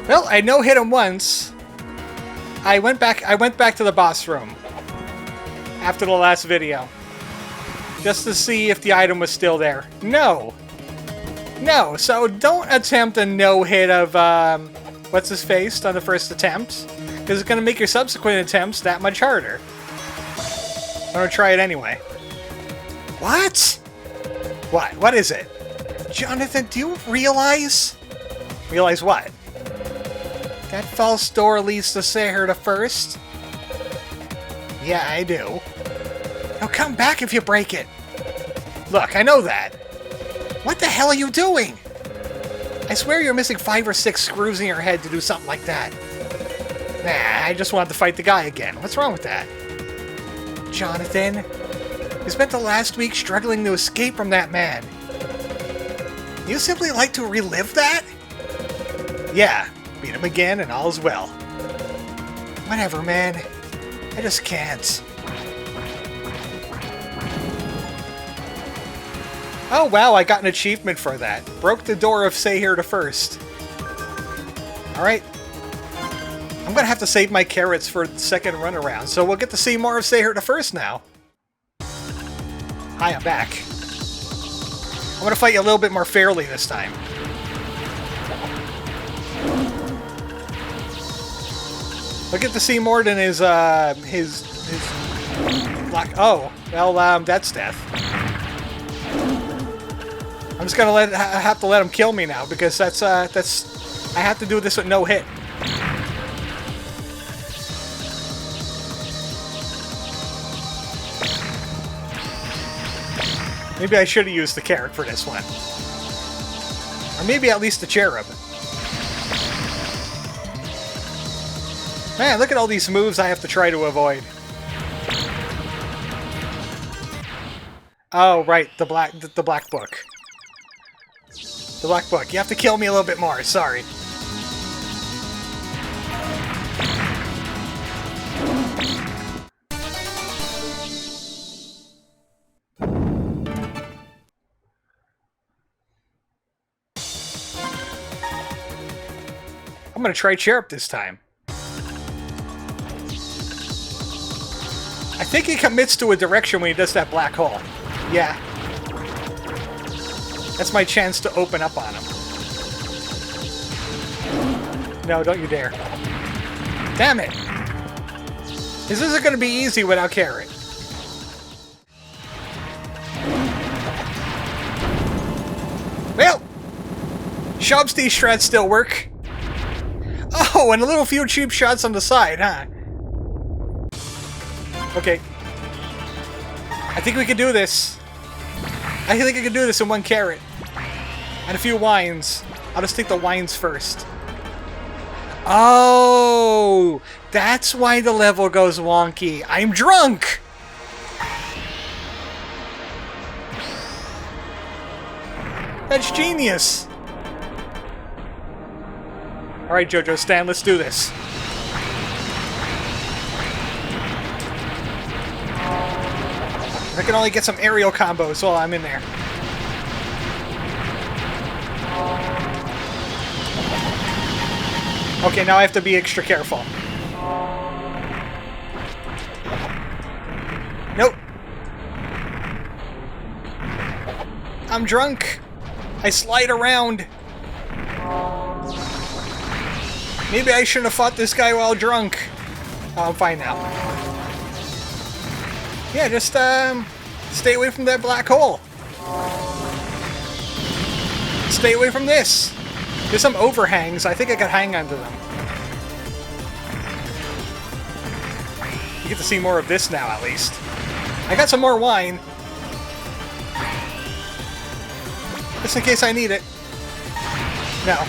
Well, I no-hit him once. I went back to the boss room after the last video just to see if the item was still there. No. No, so don't attempt a no-hit of what's his face on the first attempt, because it's going to make your subsequent attempts that much harder. I'm going to try it anyway. What? What? What is it? Jonathan, do you realize? Realize what? That false door leads to Pharaoh Rebirth. Yeah, I do. Now come back if you break it. Look, I know that. What the hell are you doing? I swear you're missing 5 or 6 screws in your head to do something like that. Nah, I just wanted to fight the guy again. What's wrong with that? Jonathan, you spent the last week struggling to escape from that man. You simply like to relive that? Yeah, beat him again and all's well. Whatever, man. I just can't. Oh wow, I got an achievement for that. Broke the door of Pharaoh Rebirth. Alright. I'm gonna have to save my carrots for the second run around, so we'll get to see more of Pharaoh Rebirth now. Hi, I'm back. I'm gonna fight you a little bit more fairly this time. We'll get to see more than his black... Oh, well, that's death. I'm just gonna have to let him kill me now, because that's I have to do this with no hit. Maybe I should have used the carrot for this one. Or maybe at least the cherub. Man, look at all these moves I have to try to avoid. Oh, right, the black book. The black book. You have to kill me a little bit more, sorry. I'm gonna try Cherub this time. I think he commits to a direction when he does that black hole. Yeah. That's my chance to open up on him. No, don't you dare. Damn it! This isn't gonna be easy without Carrot. Well! Shobsty strats still work. Oh, and a little few cheap shots on the side, huh? Okay. I think we can do this. I think I can do this in one carrot. And a few wines. I'll just take the wines first. Oh! That's why the level goes wonky. I'm drunk! That's genius! Alright, Jojo, Stan, let's do this. I can only get some aerial combos while I'm in there. Okay, now I have to be extra careful. Nope. I'm drunk. I slide around. Maybe I shouldn't have fought this guy while drunk. Oh, I'm fine now. Yeah, just stay away from that black hole. Stay away from this. There's some overhangs. I think I can hang onto them. You get to see more of this now, at least. I got some more wine. Just in case I need it. No.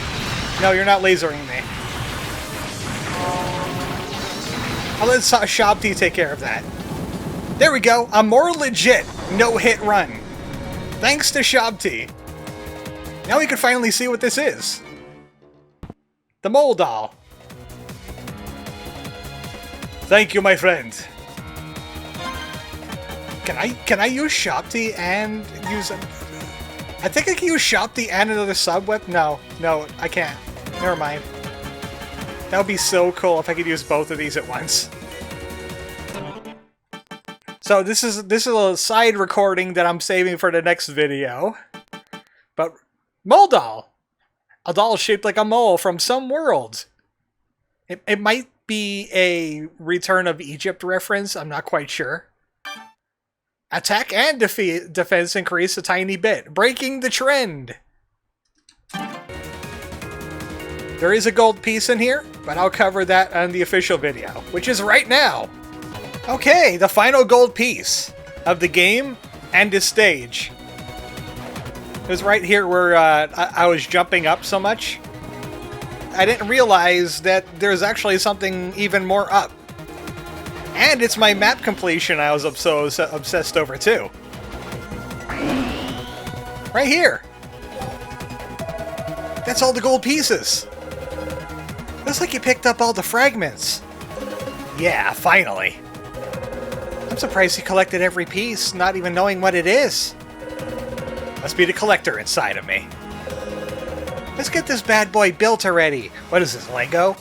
No, you're not lasering me. I'll let Shabti take care of that. There we go. A more legit no-hit run. Thanks to Shabti. Now we can finally see what this is. The mole doll. Thank you, my friend. Can I use Shabti and use a... I think I can use Shabti and another sub-weapon. No, I can't. Never mind. That would be so cool if I could use both of these at once. So this is a side recording that I'm saving for the next video. But mole doll. A doll shaped like a mole from some world. It might be a Return of Egypt reference, I'm not quite sure. Attack and defense increase a tiny bit, breaking the trend. There is a gold piece in here, but I'll cover that on the official video, which is right now. Okay, the final gold piece of the game and the stage. It was right here where I was jumping up so much. I didn't realize that there's actually something even more up. And it's my map completion I was so obsessed over too. Right here. That's all the gold pieces. Looks like you picked up all the fragments. Yeah, finally. I'm surprised you collected every piece, not even knowing what it is. Must be the collector inside of me. Let's get this bad boy built already. What is this, Lego?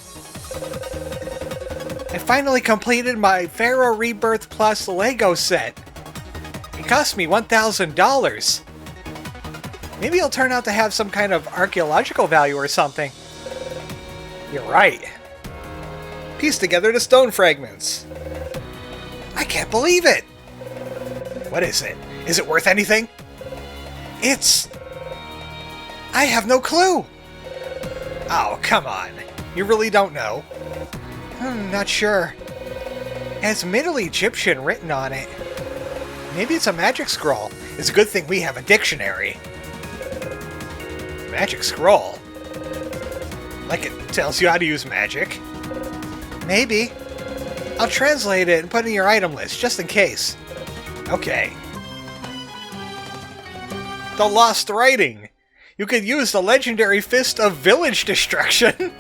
I finally completed my Pharaoh Rebirth Plus Lego set. It cost me $1,000. Maybe it'll turn out to have some kind of archaeological value or something. You're right. Piece together the stone fragments. I can't believe it! What is it? Is it worth anything? It's... I have no clue! Oh, come on. You really don't know? Not sure. It has Middle Egyptian written on it. Maybe it's a magic scroll. It's a good thing we have a dictionary. Magic scroll? Like it tells you how to use magic. Maybe. I'll translate it and put it in your item list, just in case. Okay. The Lost Writing. You could use the legendary Fist of Village Destruction.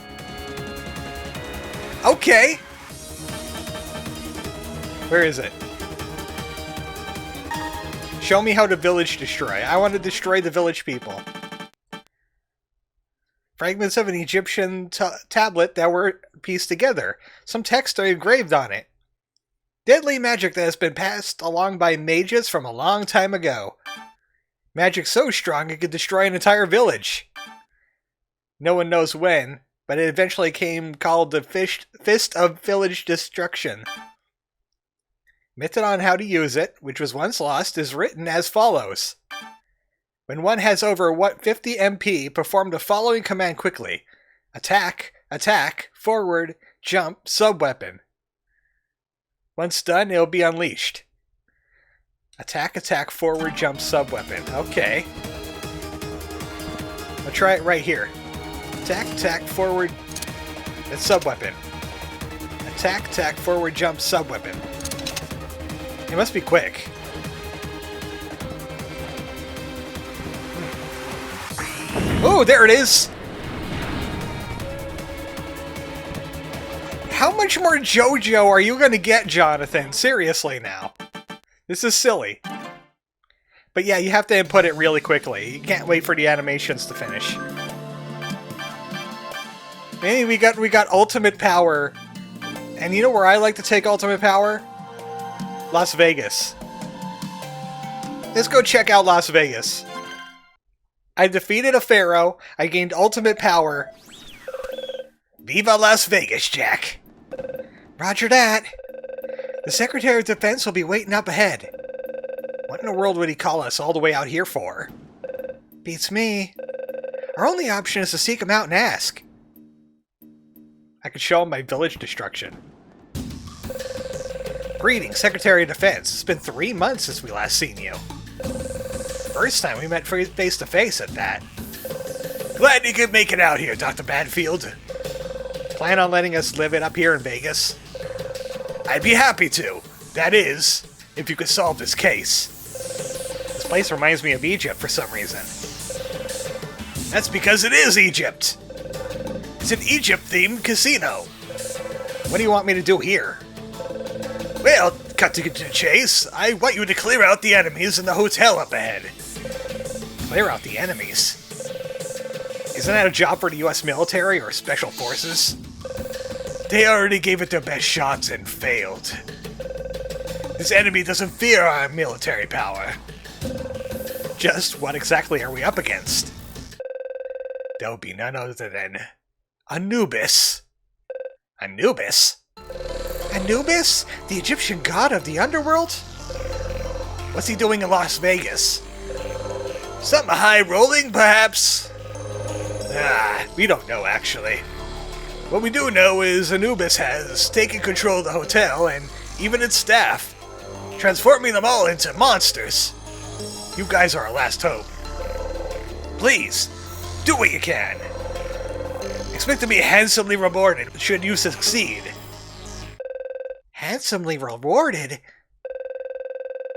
Okay. Where is it? Show me how to village destroy. I want to destroy the village people. Fragments of an Egyptian tablet that were pieced together. Some text are engraved on it. Deadly magic that has been passed along by mages from a long time ago. Magic so strong it could destroy an entire village. No one knows when, but it eventually came called the Fist of Village Destruction. Method on how to use it, which was once lost, is written as follows. When one has over 50 MP, perform the following command quickly. Attack, attack, forward, jump, subweapon. Once done, it'll be unleashed. Attack, attack, forward, jump, subweapon. Okay. I'll try it right here. Attack, attack, forward, and subweapon. Attack, attack, forward, jump, subweapon. It must be quick. Oh, there it is! How much more JoJo are you gonna get, Jonathan? Seriously now. This is silly. But yeah, you have to input it really quickly. You can't wait for the animations to finish. Maybe we got ultimate power. And you know where I like to take ultimate power? Las Vegas. Let's go check out Las Vegas. I defeated a pharaoh. I gained ultimate power. Viva Las Vegas, Jack. Roger that. The Secretary of Defense will be waiting up ahead. What in the world would he call us all the way out here for? Beats me. Our only option is to seek him out and ask. I could show him my village destruction. Greetings, Secretary of Defense. It's been 3 months since we last seen you. First time we met face to face at that. Glad you could make it out here, Dr. Banfield. Plan on letting us live it up here in Vegas? I'd be happy to. That is, if you could solve this case. This place reminds me of Egypt for some reason. That's because it is Egypt. It's an Egypt-themed casino. What do you want me to do here? Well, cut to the chase. I want you to clear out the enemies in the hotel up ahead. Clear out the enemies? Isn't that a job for the U.S. military or special forces? They already gave it their best shots and failed. This enemy doesn't fear our military power. Just what exactly are we up against? That would be none other than Anubis. Anubis? Anubis? The Egyptian god of the underworld? What's he doing in Las Vegas? Something high-rolling, perhaps? We don't know, actually. What we do know is Anubis has taken control of the hotel and even its staff, transforming them all into monsters. You guys are our last hope. Please, do what you can. Expect to be handsomely rewarded should you succeed. Handsomely rewarded?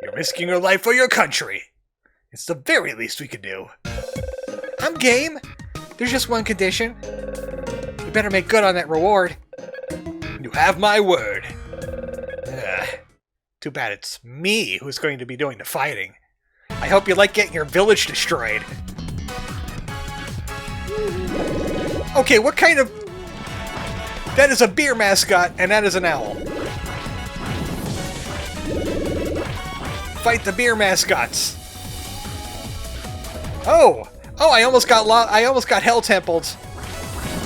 You're risking your life for your country. It's the very least we can do. I'm game. There's just one condition. You better make good on that reward. You have my word. Too bad it's me who's going to be doing the fighting. I hope you like getting your village destroyed. Okay, what kind of... That is a beer mascot, and that is an owl. Fight the beer mascots. Oh! Oh, I almost got hell templed.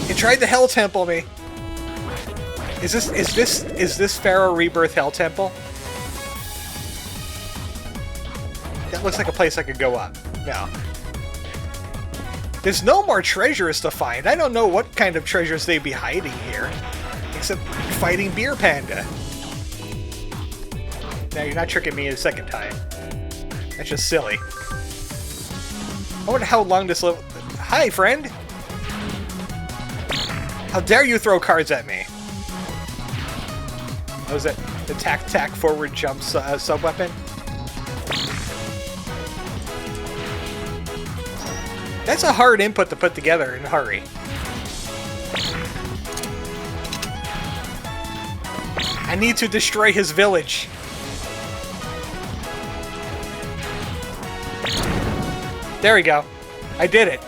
It tried to hell temple me. Is this Pharaoh Rebirth Hell Temple? That looks like a place I could go up. No. There's no more treasures to find. I don't know what kind of treasures they'd be hiding here. Except fighting Beer Panda. Now you're not tricking me a second time. That's just silly. I wonder how long this level... Hi, friend! How dare you throw cards at me? Oh, is that the tac forward jump sub-weapon? That's a hard input to put together in a hurry. I need to destroy his village. There we go. I did it.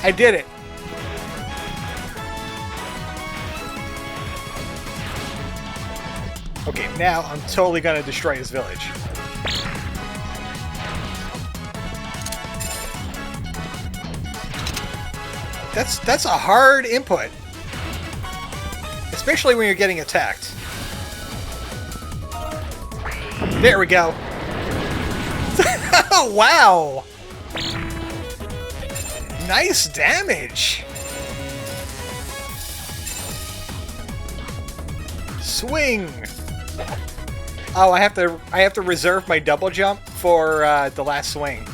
I did it. Okay, now I'm totally gonna destroy his village. That's a hard input. Especially when you're getting attacked. There we go. Oh, wow! Nice damage! Swing! Oh, I have to reserve my double jump for the last swing.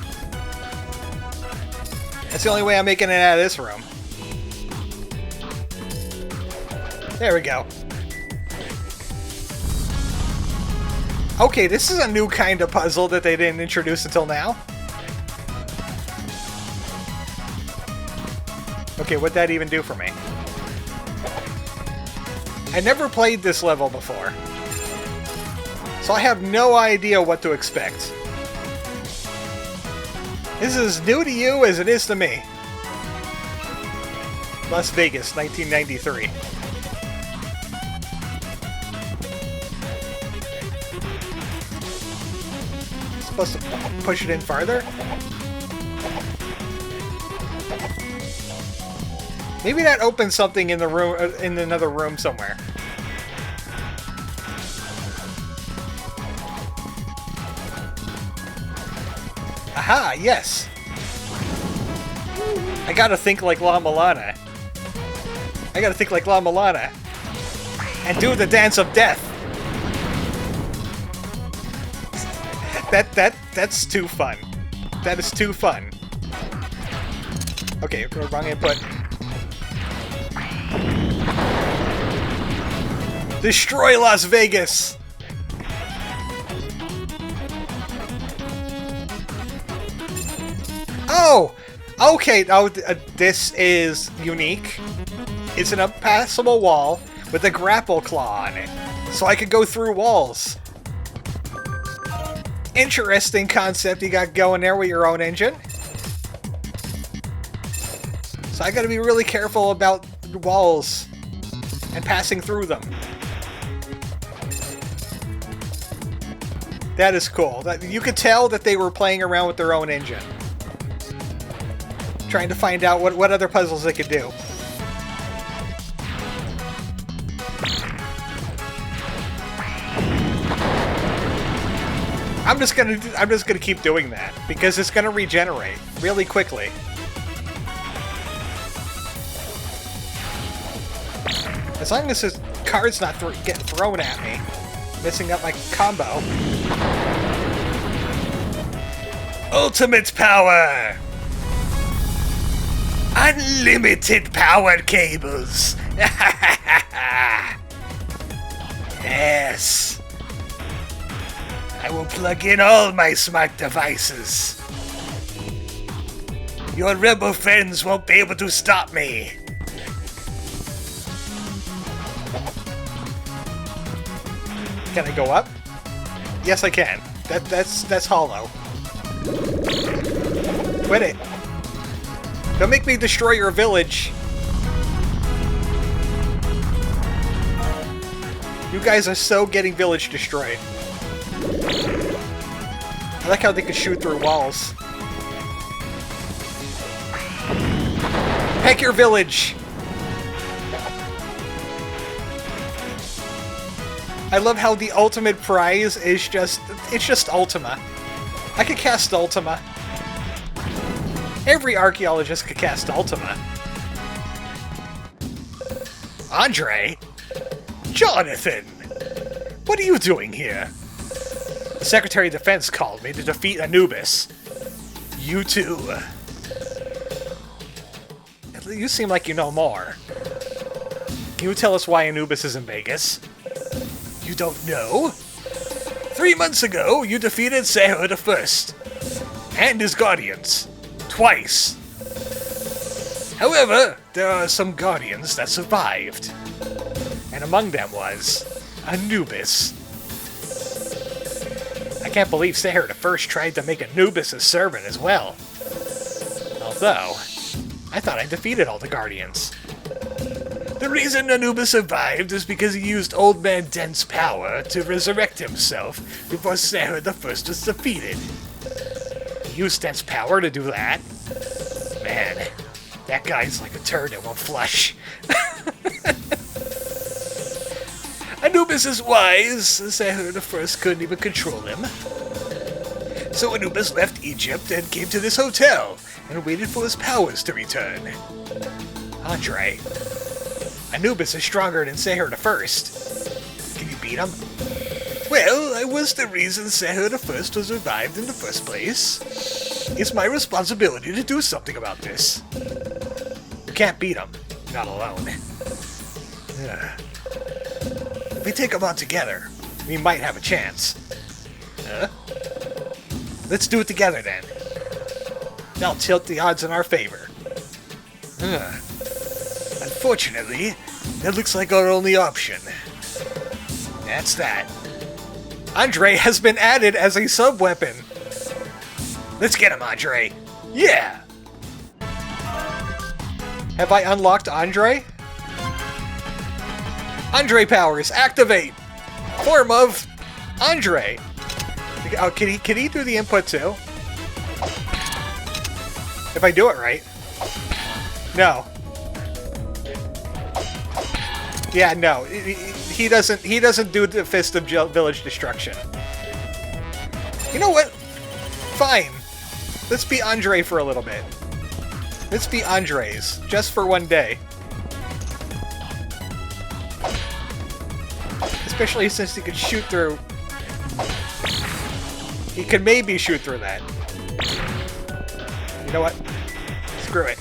That's the only way I'm making it out of this room. There we go. Okay, this is a new kind of puzzle that they didn't introduce until now. Okay, what'd that even do for me? I never played this level before, so I have no idea what to expect. This is as new to you as it is to me. Las Vegas, 1993. Supposed to push it in farther? Maybe that opens something in the room, in another room somewhere. Aha, yes! I gotta think like La Milana. I gotta think like La Milana. And do the dance of death! That's too fun. That is too fun. Okay, wrong input. Destroy Las Vegas! Oh! Okay, oh, this is unique. It's an impassable wall with a grapple claw on it, so I could go through walls. Interesting concept you got going there with your own engine. So I gotta be really careful about walls. and passing through them. That is cool. You could tell that they were playing around with their own engine. Trying to find out what other puzzles they could do. I'm just gonna keep doing that because it's gonna regenerate really quickly. As long as his card's not getting thrown at me, messing up my combo. Ultimate power! Unlimited power cables! Yes! I will plug in all my smart devices. Your rebel friends won't be able to stop me. Can I go up? Yes, I can. That's hollow. Quit it. Don't make me destroy your village. You guys are so getting village destroyed. I like how they can shoot through walls. Heck your village! I love how the ultimate prize is it's just Ultima. I could cast Ultima. Every archaeologist could cast Ultima. Andre? Jonathan! What are you doing here? The Secretary of Defense called me to defeat Anubis. You too. You seem like you know more. Can you tell us why Anubis is in Vegas? You don't know? 3 months ago, you defeated Pharaoh the First and his guardians. Twice. However, there are some guardians that survived. And among them was Anubis. I can't believe Pharaoh the First tried to make Anubis a servant as well. Although, I thought I defeated all the guardians. The reason Anubis survived is because he used Old Man Dent's power to resurrect himself before Pharaoh the First was defeated. He used Dent's power to do that? Man, that guy's like a turd that won't flush. Anubis is wise. Pharaoh the First couldn't even control him. So Anubis left Egypt and came to this hotel and waited for his powers to return. Andre, Anubis is stronger than Pharaoh the First. Can you beat him? Well, I was the reason Pharaoh the First was revived in the first place. It's my responsibility to do something about this. You can't beat him. Not alone. If we take them on together, we might have a chance. Huh? Let's do it together then. That'll tilt the odds in our favor. Unfortunately, that looks like our only option. That's that. Andre has been added as a sub-weapon. Let's get him, Andre. Yeah! Have I unlocked Andre? Andre powers, activate! Form of Andre. Oh, can he do the input too? If I do it right. No. Yeah, no. He doesn't do the Fist of Village Destruction. You know what? Fine. Let's be Andre for a little bit. Let's be Andres, just for one day. Especially since he could shoot through... He could maybe shoot through that. You know what? Screw it.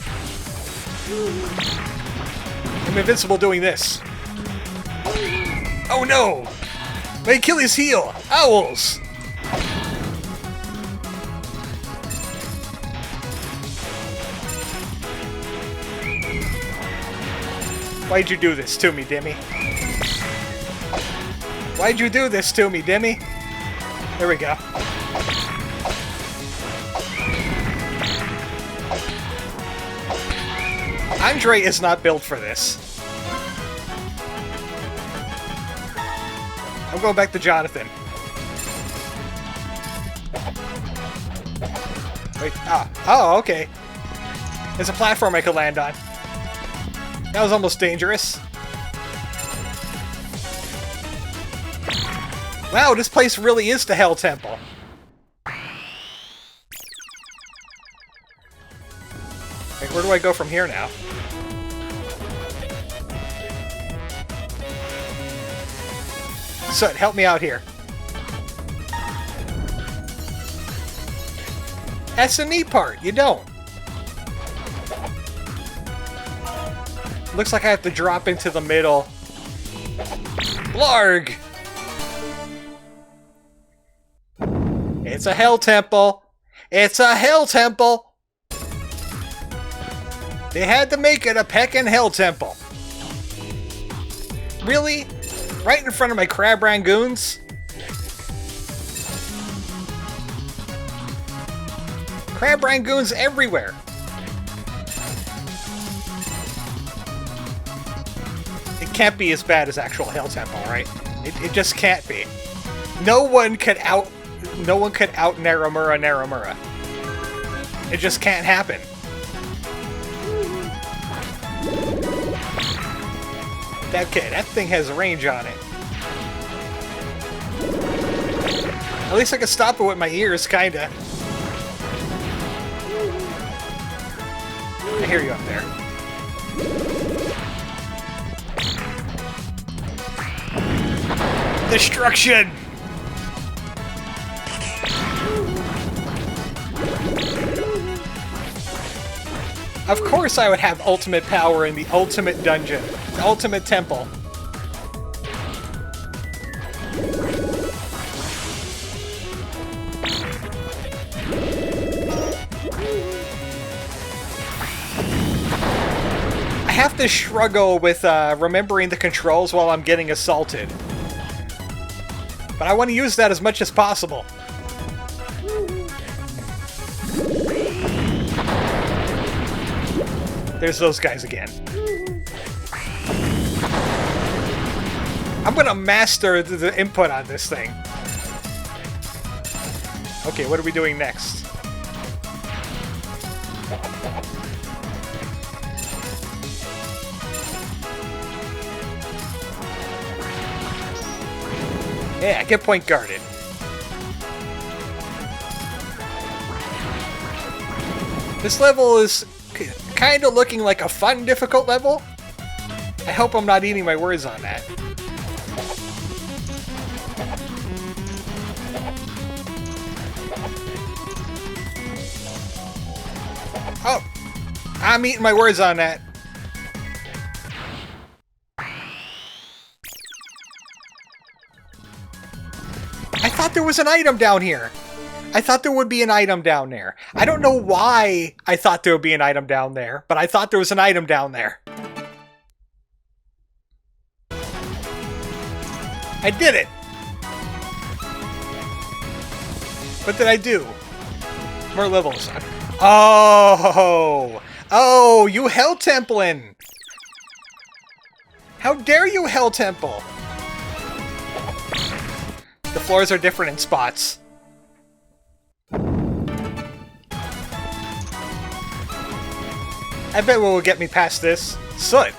I'm invincible doing this. Oh no! My Achilles heel! Owls! Why'd you do this to me, Dimmy? Why'd you do this to me, Dimmy? There we go. Andre is not built for this. going back to Jonathan. Wait, oh, okay. There's a platform I could land on. That was almost dangerous. Wow, this place really is the Hell Temple. Wait, where do I go from here now? Soot, help me out here. That's the neat part. You don't. Looks like I have to drop into the middle. Blarg! It's a Hell Temple. It's a Hell Temple. They had to make it a Peckin' Hell Temple. Really? Right in front of my crab rangoons? Crab rangoons everywhere. It can't be as bad as actual Hell Temple, right? It just can't be. No one could out Naramura. It just can't happen. Okay, that thing has range on it. At least I can stop it with my ears, kinda. I hear you up there. Destruction! Of course I would have ultimate power in the ultimate dungeon. The ultimate temple. I have to struggle with remembering the controls while I'm getting assaulted. But I want to use that as much as possible. There's those guys again. I'm gonna master the input on this thing. Okay, what are we doing next? Yeah, get point guarded. This level is kind of looking like a fun, difficult level. I hope I'm not eating my words on that. Oh, I'm eating my words on that. I thought there was an item down here. I thought there would be an item down there. I don't know why I thought there would be an item down there, but I thought there was an item down there. I did it! What did I do? More levels. Oh! Oh, you Hell Templin! How dare you, Hell Temple! The floors are different in spots. I bet what will get me past this. Soot.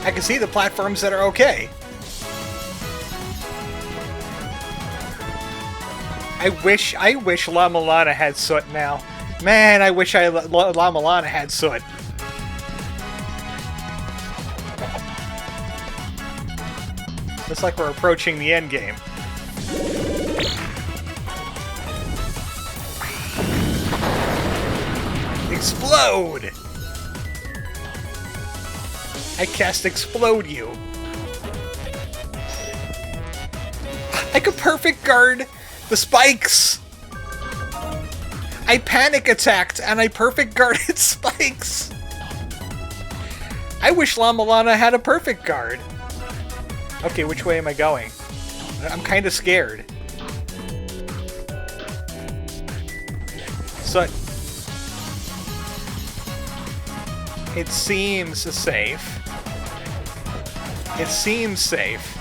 I can see the platforms that are okay. I wish La Milana had Soot now. Man, I wish La Milana had Soot. Looks like we're approaching the end game. Explode! I cast Explode you. I could perfect guard the spikes! I panic attacked and I perfect guarded spikes! I wish La Milana had a perfect guard. Okay, which way am I going? I'm kinda scared. So... it seems safe. It seems safe.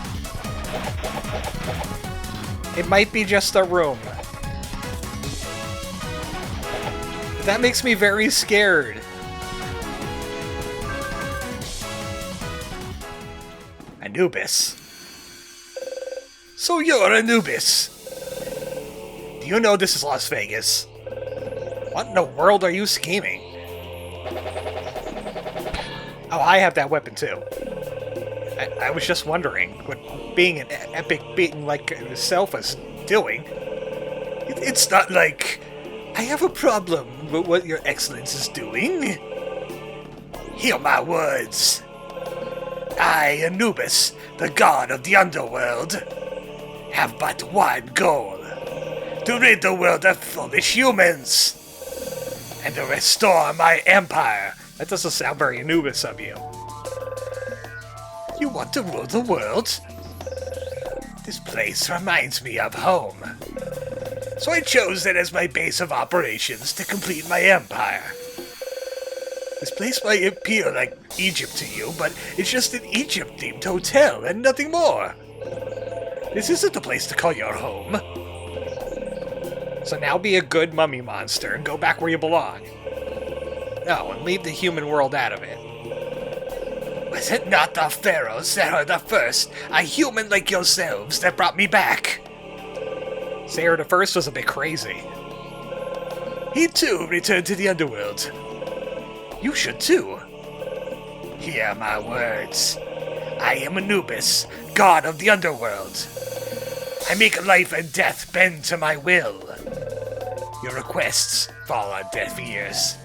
It might be just a room. That makes me very scared. Anubis. So you're Anubis. Do you know this is Las Vegas? What in the world are you scheming? Oh, I have that weapon too. I was just wondering what being an epic being like yourself was doing. It's not like I have a problem with what your excellence is doing. Hear my words. I, Anubis, the god of the underworld, have but one goal: to rid the world of foolish humans and to restore my empire. That doesn't sound very Anubis of you. You want to rule the world? This place reminds me of home. So I chose it as my base of operations to complete my empire. This place might appear like Egypt to you, but it's just an Egypt-themed hotel and nothing more. This isn't a place to call your home. So now be a good mummy monster and go back where you belong. Oh, and leave the human world out of it. Was it not the pharaohs that are the first, a human like yourselves, that brought me back? Sarah the First was a bit crazy. He too returned to the underworld. You should too. Hear my words. I am Anubis, god of the underworld. I make life and death bend to my will. Your requests fall on deaf ears.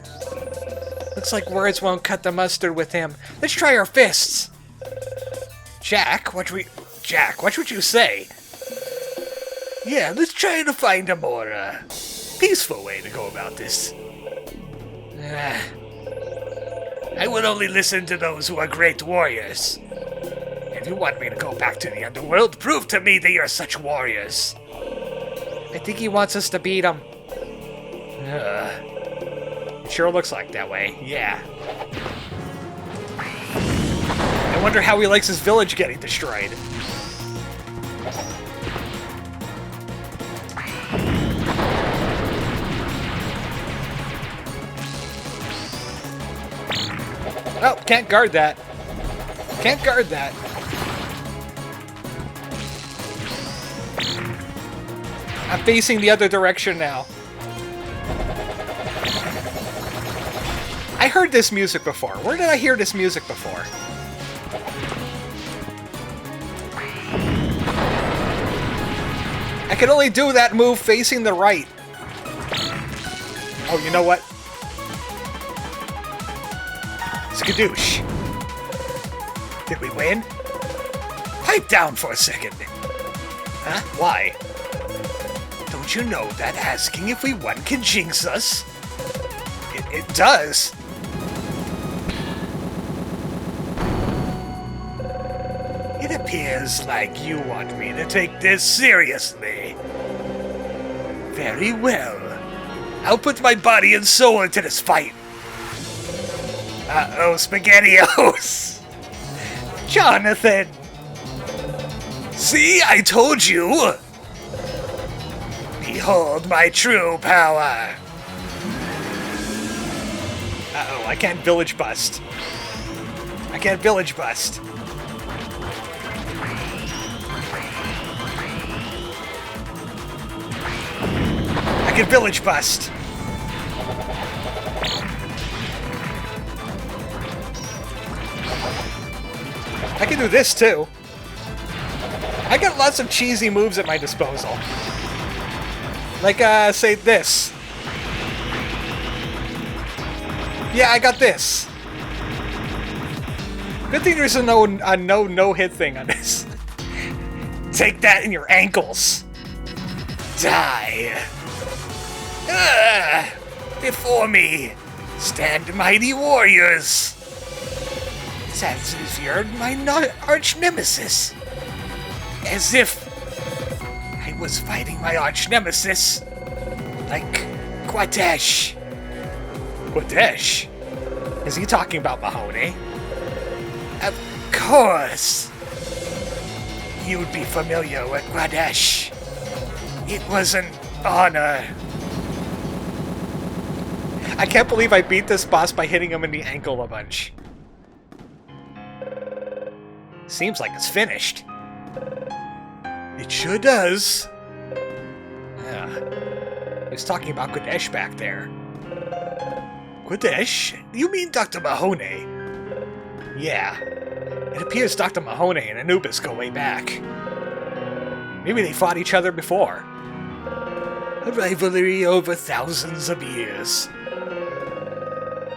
Looks like words won't cut the mustard with him. Let's try our fists. Jack, what would you say? Yeah, let's try to find a more, peaceful way to go about this. I will only listen to those who are great warriors. If you want me to go back to the underworld, prove to me that you're such warriors. I think he wants us to beat him. It sure looks like that way, yeah. I wonder how he likes his village getting destroyed. Oh, can't guard that. Can't guard that. I'm facing the other direction now. I heard this music before. Where did I hear this music before? I can only do that move facing the right. Oh, you know what? Skadoosh. Did we win? Pipe down for a second. Huh? Why? Don't you know that asking if we won can jinx us? It does. It appears like you want me to take this seriously. Very well. I'll put my body and soul into this fight. Uh-oh, SpaghettiOs! Jonathan! See, I told you! Behold my true power! Uh-oh, I can't village bust. I can't village bust. I can village bust. I can do this too. I got lots of cheesy moves at my disposal. Like, say this. Yeah, I got this. Good thing there's a no-hit thing on this. Take that in your ankles. Die! Before me, stand mighty warriors! It's as if you're my arch nemesis. As if I was fighting my arch nemesis, like Quadesh. Quadesh? Is he talking about Mahoney? Of course! you'd be familiar with Qadesh. It was an honor. I can't believe I beat this boss by hitting him in the ankle a bunch. Seems like it's finished. It sure does. He was talking about Qadesh back there. Qadesh? You mean Dr. Mahoney? Yeah. It appears Dr. Mahoney and Anubis go way back. Maybe they fought each other before. A rivalry over thousands of years.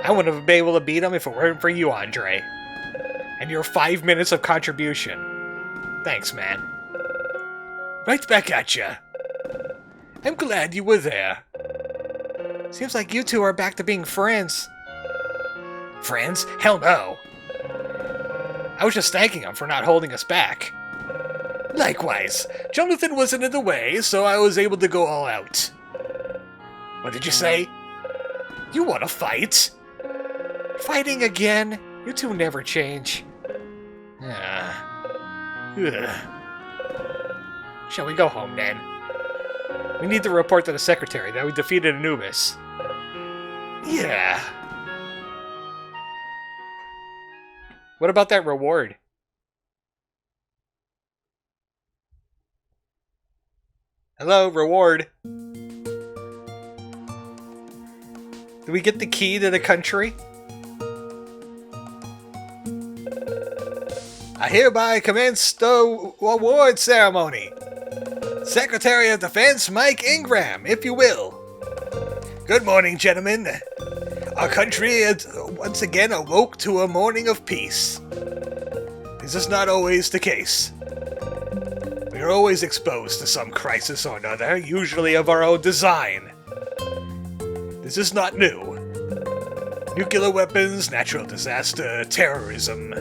I wouldn't have been able to beat him if it weren't for you, Andre. And your 5 minutes of contribution. Thanks, man. Right back at ya. I'm glad you were there. Seems like you two are back to being friends. Friends? Hell no. I was just thanking him for not holding us back. Likewise. Jonathan wasn't in the way, so I was able to go all out. What did you say? You want to fight? Fighting again? You two never change. Shall we go home, then? We need to report to the secretary that we defeated Anubis. Yeah. What about that reward? Hello, reward. Do we get the key to the country? I hereby commence the award ceremony. Secretary of Defense Mike Ingram, if you will. Good morning, gentlemen. Our country has once again awoke to a morning of peace. This is not always the case. We are always exposed to some crisis or another, usually of our own design. This is not new. Nuclear weapons, natural disaster, terrorism,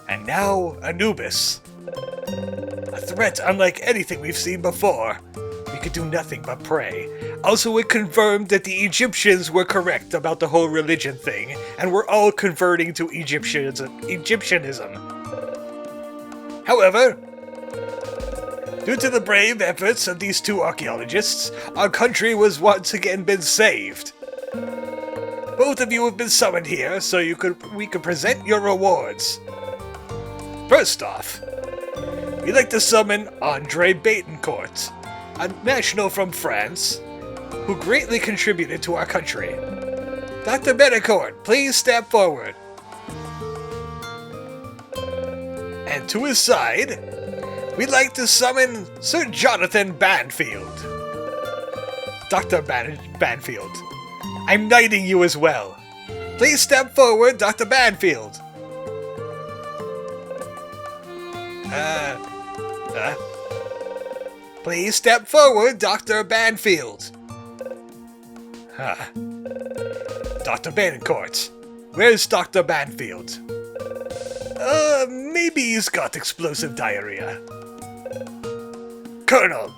and now Anubis. A threat unlike anything we've seen before. We could do nothing but pray. Also, it confirmed that the Egyptians were correct about the whole religion thing, and we're all converting to Egyptianism. However, due to the brave efforts of these two archaeologists, our country was once again been saved. Both of you have been summoned here so we could present your rewards. First off, we'd like to summon Andre Betancourt, a national from France, who greatly contributed to our country. Dr. Betancourt, please step forward. And to his side, we'd like to summon Sir Jonathan Banfield. Dr. Banfield, I'm knighting you as well. Please step forward, Dr. Banfield. Please step forward, Dr. Banfield. Dr. Betancourt, where's Dr. Banfield? Maybe he's got explosive diarrhea. Colonel,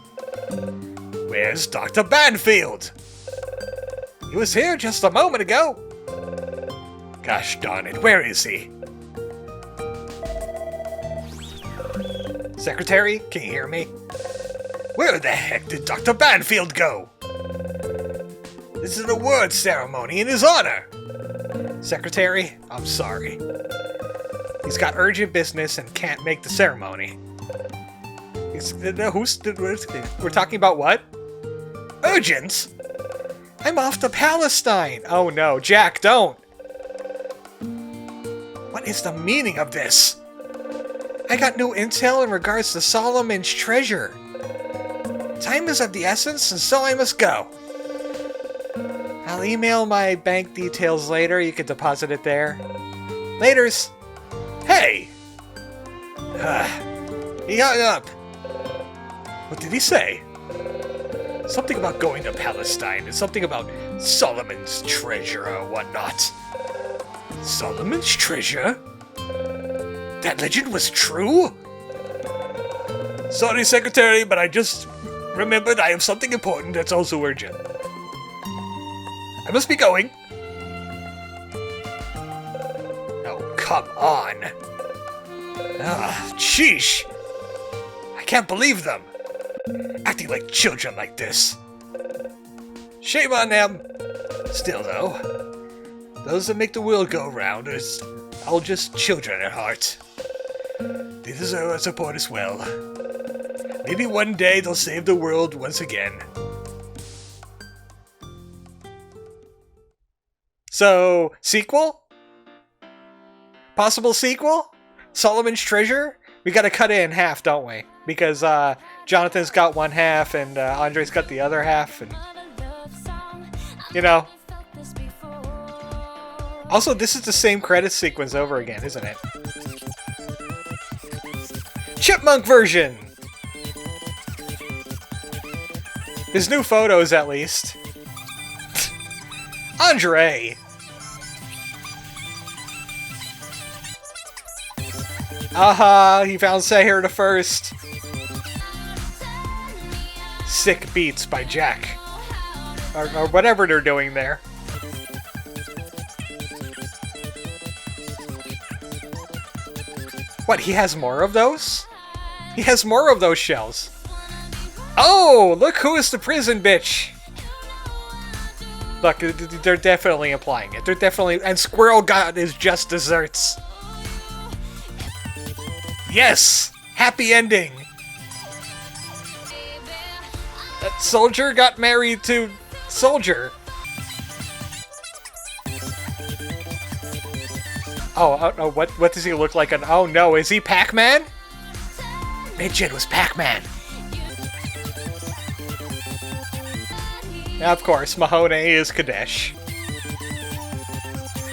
where's Dr. Banfield? He was here just a moment ago. Gosh darn it, where is he? Secretary, can you hear me? Where the heck did Dr. Banfield go? This is an award ceremony in his honor. Secretary, I'm sorry. He's got urgent business and can't make the ceremony. We're talking about what? Urgent? I'm off to Palestine! Oh no, Jack, don't! What is the meaning of this? I got new intel in regards to Solomon's treasure. Time is of the essence, and so I must go. I'll email my bank details later. You can deposit it there. Laters! Hey! He hung up. What did he say? Something about going to Palestine and something about Solomon's treasure or whatnot. Solomon's treasure? That legend was true? Sorry, Secretary, but I just remembered I have something important that's also urgent. I must be going. Oh, come on. Sheesh. can't believe them! Acting like children like this. Shame on them! Still though, those that make the world go round are all just children at heart. They deserve our support as well. Maybe one day they'll save the world once again. So, sequel? Possible sequel? Solomon's Treasure? We gotta cut it in half, don't we? Because Jonathan's got one half and Andre's got the other half, and you know. Also, this is the same credit sequence over again, isn't it? Chipmunk version! There's new photos, at least. Andre! Aha, he found Sahir the first. Sick Beats by Jack. Or whatever they're doing there. What, he has more of those? He has more of those shells. Oh, look who is the prison bitch. Look, they're definitely implying it. They're definitely... And Squirrel God is just desserts. Yes! Happy ending! That soldier got married to soldier. Oh, what does he look like? Oh no, is he Pac-Man? Midget was Pac-Man. Now, of course, Mahoney is Kadesh.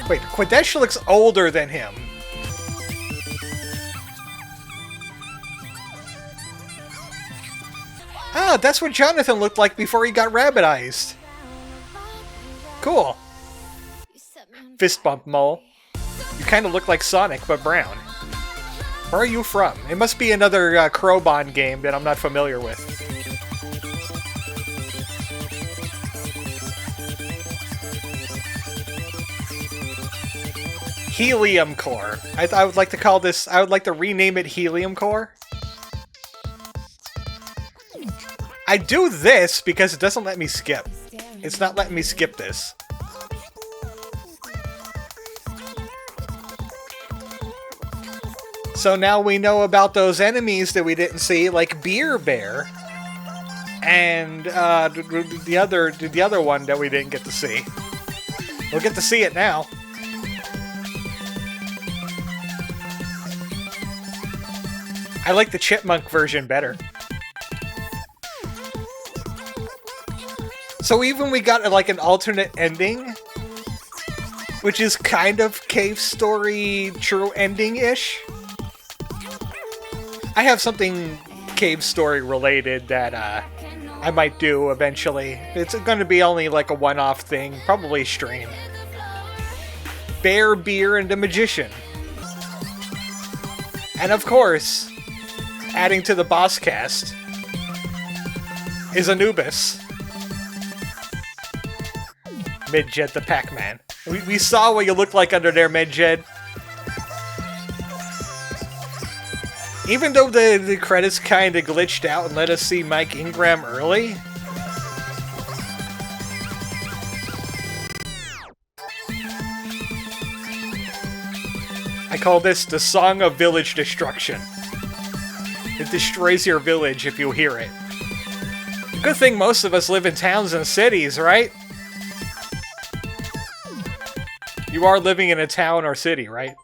Wait, Kadesh looks older than him. Ah, that's what Jonathan looked like before he got rabbitized. Cool. Fist bump, mole. You kind of look like Sonic, but brown. Where are you from? It must be another Crowbond game that I'm not familiar with. Helium Core. I would like to call this... I would like to rename it Helium Core. I do this because it doesn't let me skip. It's not letting me skip this. So now we know about those enemies that we didn't see, like Beer Bear, and the other one that we didn't get to see. We'll get to see it now. I like the Chipmunk version better. So even we got like an alternate ending, which is kind of Cave Story true ending-ish. I have something Cave Story related that I might do eventually. It's going to be only like a one-off thing, probably stream. Bear, Beer, and the Magician. And of course, adding to the boss cast is Anubis. Midget the Pac-Man. We saw what you look like under there, Midget. Even though the credits kind of glitched out and let us see Mike Ingram early, I call this the Song of Village Destruction. It destroys your village if you hear it. Good thing most of us live in towns and cities, right? You are living in a town or city, right?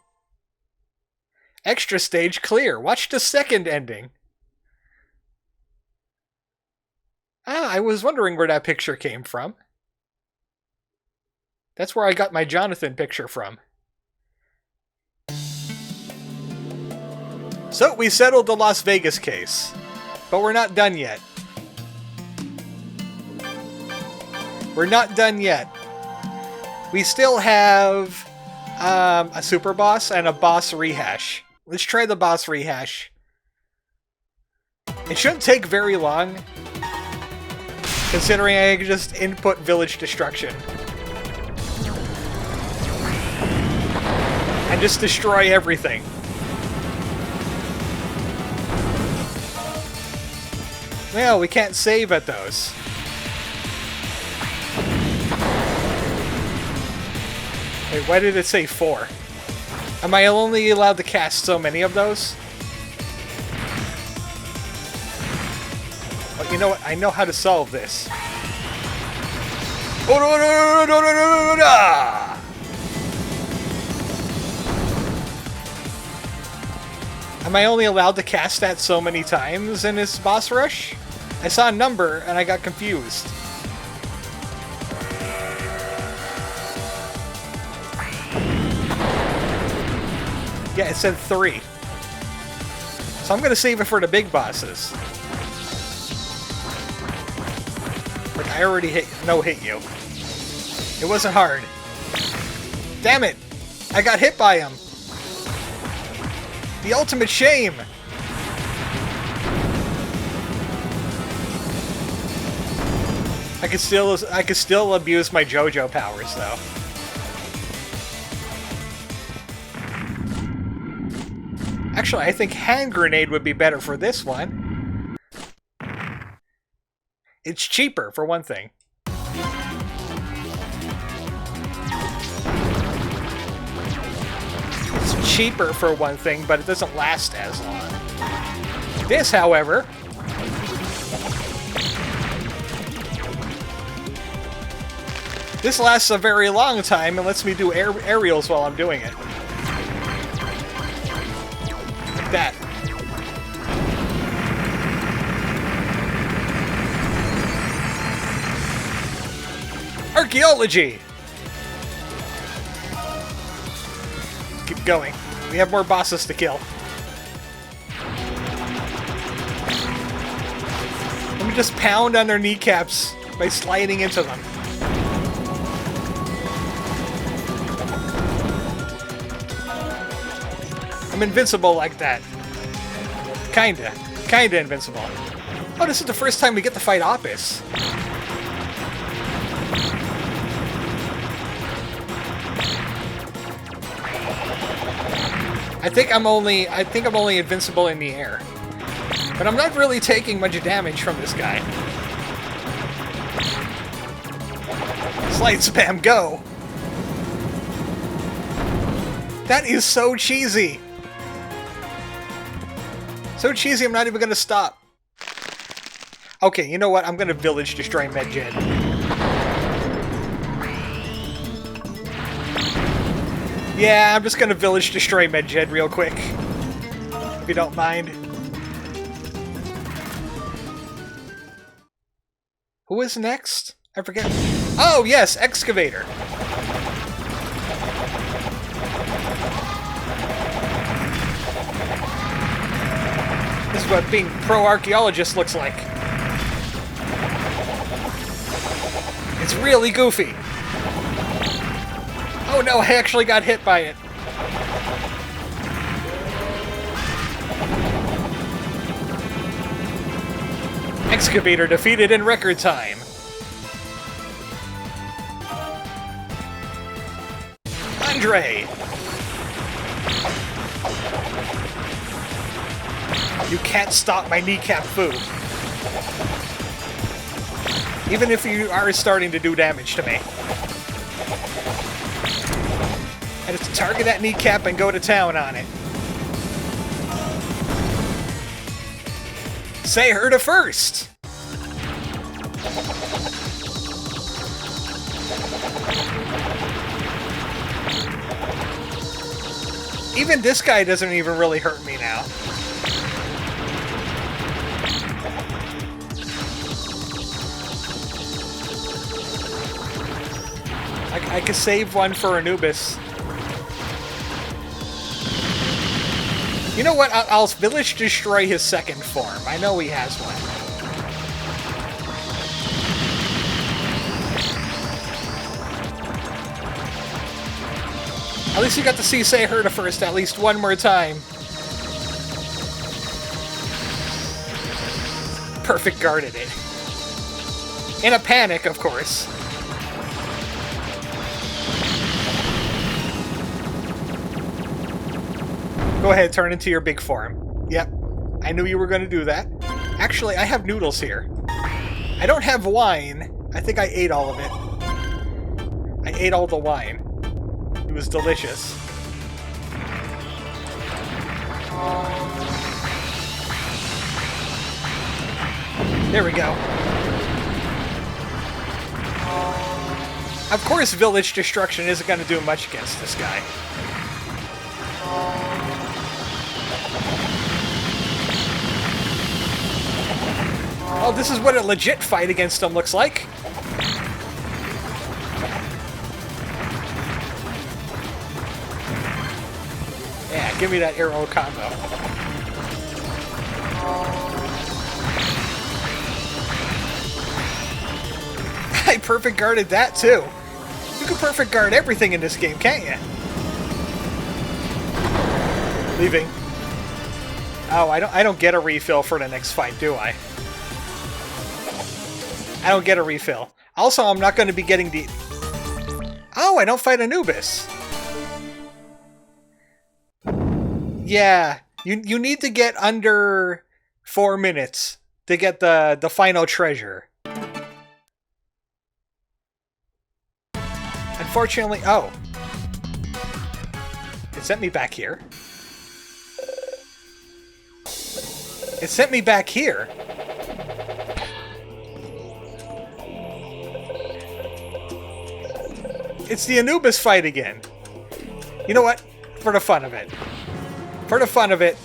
Extra stage clear. Watch the second ending. Ah, I was wondering where that picture came from. That's where I got my Jonathan picture from. So, we settled the Las Vegas case. But we're not done yet. We're not done yet. We still have a super boss and a boss rehash. Let's try the boss rehash. It shouldn't take very long, considering I can just input village destruction. And just destroy everything. Well, we can't save at those. Wait, why did it say 4? Am I only allowed to cast so many of those? Well, you know what? I know how to solve this. Am I only allowed to cast that so many times in this boss rush? I saw a number and I got confused. Yeah, it said 3. So I'm gonna save it for the big bosses. Like, I already hit you. It wasn't hard. Damn it! I got hit by him! The ultimate shame! I could still abuse my JoJo powers though. Actually, I think hand grenade would be better for this one. It's cheaper, for one thing. It's cheaper for one thing, but it doesn't last as long. This, however... This lasts a very long time and lets me do aerials while I'm doing it. Like that. Archaeology! Keep going. We have more bosses to kill. Let me just pound on their kneecaps by sliding into them. I'm invincible like that. Kinda invincible. Oh, this is the first time we get to fight Abbasso. I think I'm only invincible in the air. But I'm not really taking much damage from this guy. Slide spam, go! That is so cheesy! So cheesy, I'm not even gonna stop. Okay, you know what? I'm gonna village destroy Medjed. Yeah, I'm just gonna village destroy Medjed real quick. If you don't mind. Who is next? I forget. Oh, yes! Excavator! This is what being pro-archaeologist looks like. It's really goofy. Oh no, I actually got hit by it. Excavator defeated in record time. Andre! You can't stop my kneecap foo. Even if you are starting to do damage to me. I just target that kneecap and go to town on it. Say her to first! Even this guy doesn't even really hurt me now. I could save one for Anubis. You know what? I'll village destroy his second form. I know he has one. At least you got to see Say Her to first at least one more time. Perfect guarded it. In a panic, of course. Go ahead, turn into your big form. Yep. I knew you were going to do that. Actually, I have noodles here. I don't have wine. I think I ate all of it. I ate all the wine. It was delicious. There we go. Of course, village destruction isn't going to do much against this guy. Oh, this is what a legit fight against him looks like. Yeah, give me that arrow combo. I perfect guarded that too. You can perfect guard everything in this game, can't you? Leaving. Oh, I don't get a refill for the next fight, do I? I don't get a refill. Also, I'm not going to be getting the... Oh, I don't fight Anubis. Yeah, you need to get under 4 minutes to get the final treasure. Unfortunately, oh. It sent me back here. It sent me back here. It's the Anubis fight again. You know what? For the fun of it. For the fun of it.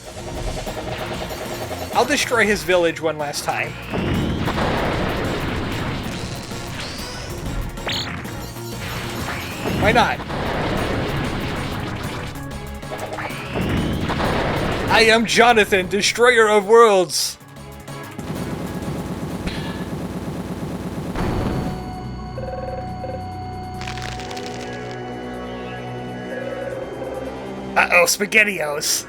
I'll destroy his village one last time. Why not? I am Jonathan, destroyer of worlds. Uh-oh, SpaghettiOs.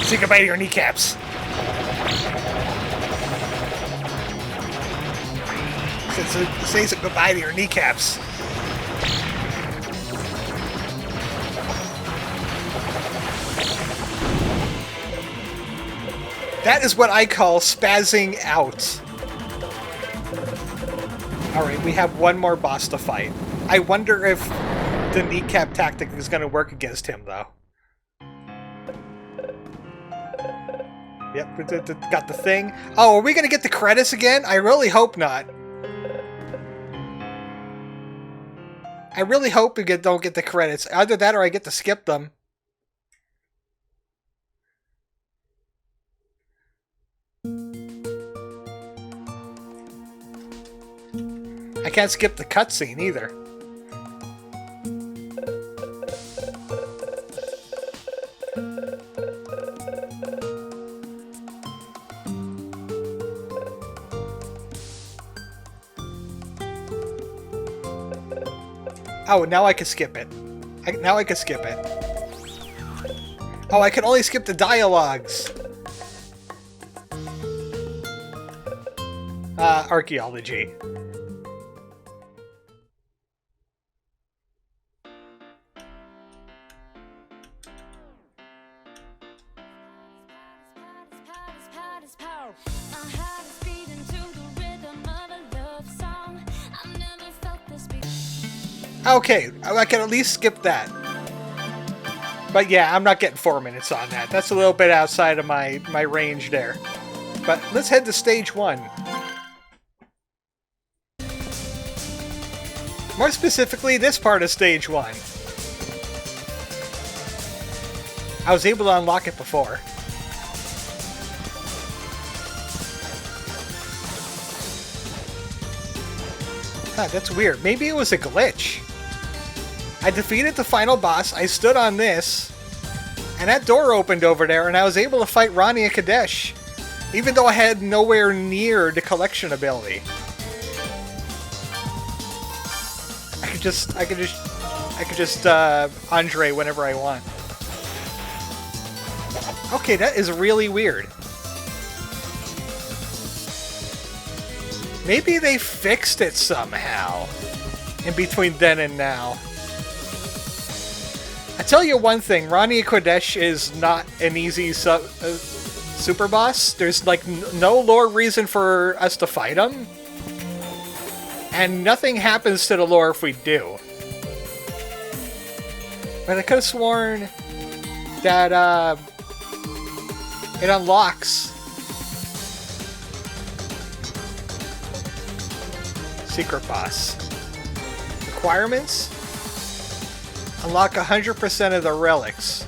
Say goodbye to your kneecaps. Say goodbye to your kneecaps. That is what I call spazzing out. Alright, we have one more boss to fight. I wonder if the kneecap tactic is going to work against him, though. Yep, got the thing. Oh, are we going to get the credits again? I really hope not. I really hope we don't get the credits. Either that or I get to skip them. I can't skip the cutscene either. Oh, now I can skip it. Now I can skip it. Oh, I can only skip the dialogues. Archaeology. Okay, I can at least skip that. But yeah, I'm not getting 4 minutes on that. That's a little bit outside of my range there. But let's head to stage 1. More specifically, this part of stage 1. I was able to unlock it before. Huh, that's weird. Maybe it was a glitch. I defeated the final boss, I stood on this, and that door opened over there, and I was able to fight Rania Kadesh, even though I had nowhere near the collection ability. I could just Andre whenever I want. Okay, that is really weird. Maybe they fixed it somehow in between then and now. I tell you one thing, Ronnie Kodesh is not an easy super boss. There's like no lore reason for us to fight him. And nothing happens to the lore if we do. But I could have sworn that it unlocks secret boss. Requirements? Unlock 100% of the relics,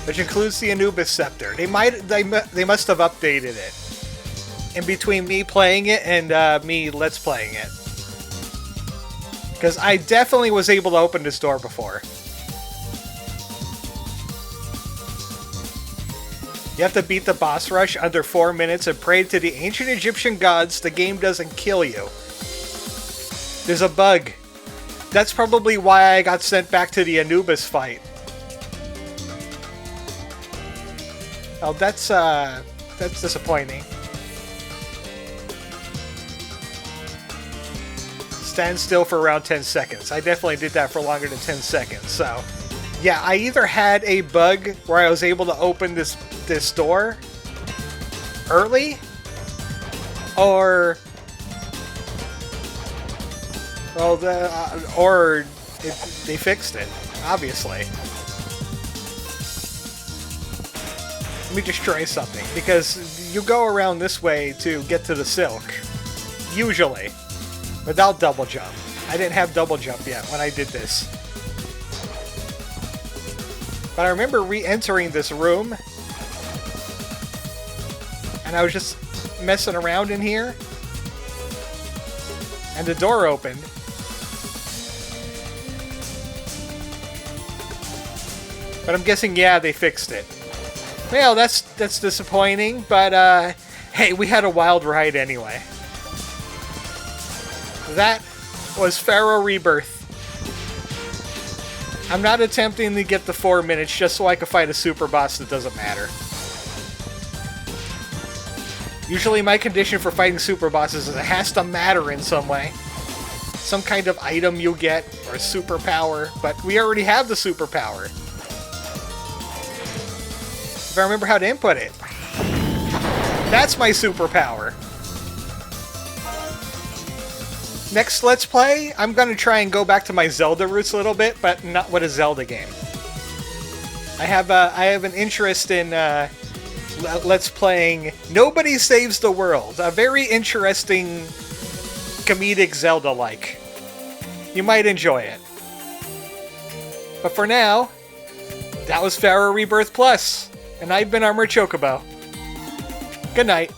which includes the Anubis Scepter. They must have updated it in between me playing it and me let's playing it. Because I definitely was able to open this door before. You have to beat the boss rush under 4 minutes and pray to the ancient Egyptian gods the game doesn't kill you. There's a bug. That's probably why I got sent back to the Anubis fight. Oh, that's disappointing. Stand still for around 10 seconds. I definitely did that for longer than 10 seconds, so... Yeah, I either had a bug where I was able to open this door early, or... Well, they fixed it, obviously. Let me just try something, because you go around this way to get to the silk, usually, without double jump. I didn't have double jump yet when I did this. But I remember re-entering this room, and I was just messing around in here, and the door opened. But I'm guessing, yeah, they fixed it. Well, that's disappointing, but hey, we had a wild ride anyway. That was Pharaoh Rebirth. I'm not attempting to get the 4 minutes just so I can fight a super boss that doesn't matter. Usually my condition for fighting super bosses is it has to matter in some way. Some kind of item you get, or superpower, but we already have the superpower. If I remember how to input it. That's my superpower. Next Let's Play, I'm going to try and go back to my Zelda roots a little bit, but not with a Zelda game. I have an interest in Let's Playing Nobody Saves the World, a very interesting comedic Zelda-like. You might enjoy it. But for now, that was Pharaoh Rebirth Plus, and I've been ArmoredChocobo. Good night.